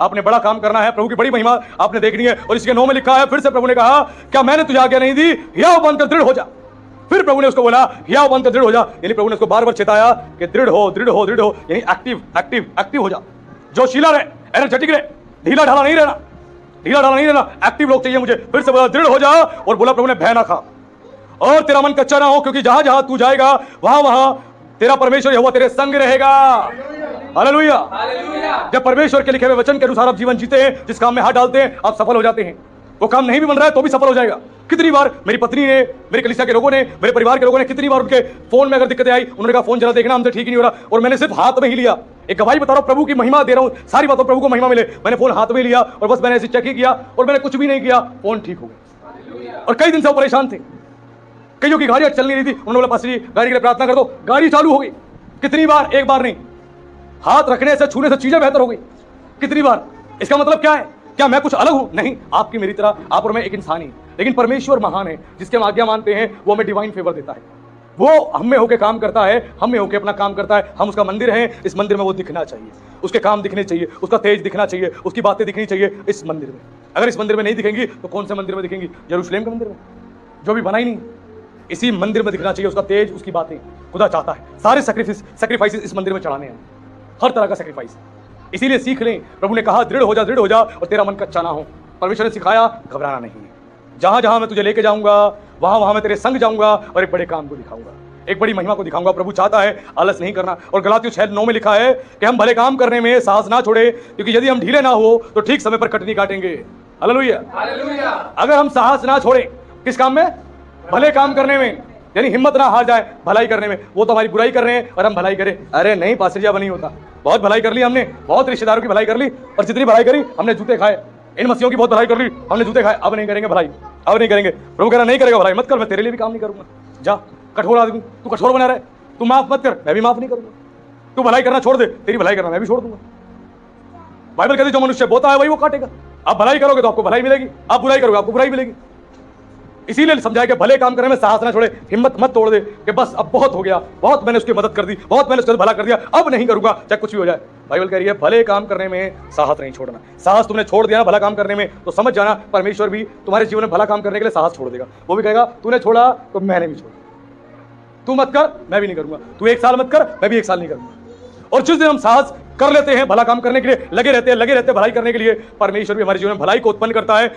आपने बड़ा काम करना है, प्रभु की बड़ी महिमा आपने देखनी है। और इसके 9 में लिखा है, फिर से प्रभु ने कहा, क्या मैंने तुझे आज्ञा नहीं दी, हियाव बनकर दृढ़ हो जा। फिर प्रभु ने उसको बोला, हियाव बनकर दृढ़ हो जा, यानी प्रभु ने उसको बार बार चेताया कि दृढ़ हो, दृढ़ हो, दृढ़ हो, यानी एक्टिव एक्टिव एक्टिव हो जा, जोशीला रहे, एनर्जेटिक रहे, ढीला ढाला नहीं रहना, ढीला ढाला नहीं रहना, एक्टिव लोग चाहिए मुझे। फिर से बोला दृढ़ हो जा, और बोला प्रभु ने भय ना खा और तेरा मन कच्चा ना हो, क्योंकि जहां जहां तू जाएगा वहां वहां तेरा परमेश्वर यहोवा तेरे संग रहेगा। हालेलुया। जब परमेश्वर के लिखे हुए वचन के अनुसार आप जीवन जीते हैं, जिस काम में हाथ डालते हैं, आप सफल हो जाते हैं। वो काम नहीं भी बन रहा है तो भी सफल हो जाएगा। कितनी बार मेरी पत्नी ने, मेरे कलीसिया के लोगों ने, मेरे परिवार के लोगों ने, कितनी बार उनके फोन में अगर दिक्कतें आई, उन्होंने कहा फोन जरा देखना, हमसे ठीक ही नहीं हो रहा, और मैंने सिर्फ हाथ में ही लिया। एक गवाही बता रहा हूं, प्रभु की महिमा दे रहा हूं, सारी बातों प्रभु को महिमा मिले। मैंने फोन हाथ में लिया और बस मैंने ऐसे चेक ही किया और मैंने कुछ भी नहीं किया, फोन ठीक हो गया। और कई दिन से वो परेशान थे, कईयों की गाड़ियां चल नहीं रही थी, उन्होंने बोला पास्टर जी गाड़ी के लिए प्रार्थना कर दो, गाड़ी चालू हो गई। कितनी बार, एक बार नहीं, हाथ रखने से, छूने से चीजें बेहतर हो गई। कितनी बार। इसका मतलब क्या है? क्या मैं कुछ अलग हूं? नहीं, आपकी मेरी तरह आप और मैं एक इंसान ही, लेकिन परमेश्वर महान है, जिसके हम आज्ञा मानते हैं वो हमें डिवाइन फेवर देता है। वो हम में होकर काम करता है, हम में होकर अपना काम करता है। हम उसका मंदिर हैं, इस मंदिर में वो दिखना चाहिए, उसके काम दिखने चाहिए, उसका तेज दिखना चाहिए, उसकी बातें दिखनी चाहिए इस मंदिर में। अगर इस मंदिर में नहीं दिखेंगी तो कौन से मंदिर में दिखेंगी? यरूशलेम के मंदिर में, जो भी बना ही नहीं। इसी मंदिर में दिखना चाहिए उसका तेज, उसकी बातें। खुदा चाहता है सारे सैक्रिफाइसेस इस मंदिर में चढ़ाने हैं, हर तरह का सैक्रिफाइस। इसीलिए सीख लें, प्रभु ने कहा दृढ़ हो जा, दृढ़ हो जा, और तेरा मन कच्चा ना हो। परमेश्वर ने सिखाया घबराना नहीं है। जहां जहां मैं तुझे लेके जाऊंगा वहां वहां मैं तेरे संग जाऊंगा और एक बड़े काम को दिखाऊंगा, एक बड़ी महिमा को दिखाऊंगा। प्रभु चाहता है आलस नहीं करना। और गलातियों 6:9 में लिखा है कि हम भले काम करने में साहस ना छोड़े, क्योंकि यदि हम ढीले ना हो तो ठीक समय पर कटनी काटेंगे। हालेलुया। अगर हम साहस ना छोड़े किस काम में? भले काम करने में, यानी हिम्मत ना हार जाए भलाई करने में। वो तो हमारी बुराई कर रहे हैं और हम भलाई करें, अरे नहीं पास्टर जी अब नहीं होता। बहुत भलाई कर ली हमने, बहुत रिश्तेदारों की भलाई कर ली, और जितनी भलाई करी हमने जूते खाए। इन मसीहों की बहुत भलाई कर ली, हमने जूते खाए। अब नहीं करेंगे भलाई, अब नहीं करेंगे। प्रभु कह रहा नहीं करेगा भलाई, मत कर, मैं तेरे लिए भी काम नहीं करूंगा। जा, कठोर आदमी, तू कठोर बना रहे, तू माफ मत कर, मैं भी माफ नहीं करूंगा। तू भलाई करना छोड़ दे, तेरी भलाई करना मैं भी छोड़ दूंगा। बाइबल कहती है जो मनुष्य बोता है वही वो काटेगा। आप भलाई करोगे तो आपको भलाई मिलेगी, आप बुराई करोगे आपको बुराई मिलेगी। इसीलिए समझाया कि भले काम करने में साहस ना छोड़े, हिम्मत मत तोड़ दे कि बस अब बहुत हो गया, बहुत मैंने उसकी मदद कर दी, बहुत मैंने उसका भला कर दिया, अब नहीं करूंगा चाहे कुछ भी हो जाए। बाइबल कह रही है भले काम करने में साहस नहीं छोड़ना। साहस तुमने छोड़ दिया ना भला काम करने में, तो समझ जाना परमेश्वर भी तुम्हारे जीवन में भला काम करने के लिए साहस छोड़ देगा। वो भी कहेगा तूने छोड़ा तो मैंने भी छोड़ा, तू मत कर मैं भी नहीं करूंगा, तू 1 साल मत कर मैं भी 1 साल नहीं करूंगा। और जिस दिन हम साहस कर लेते हैं भला काम करने के लिए, लगे रहते हैं भलाई करने के लिए, परमेश्वर भी हमारे जीवन में भलाई को उत्पन्न करता है।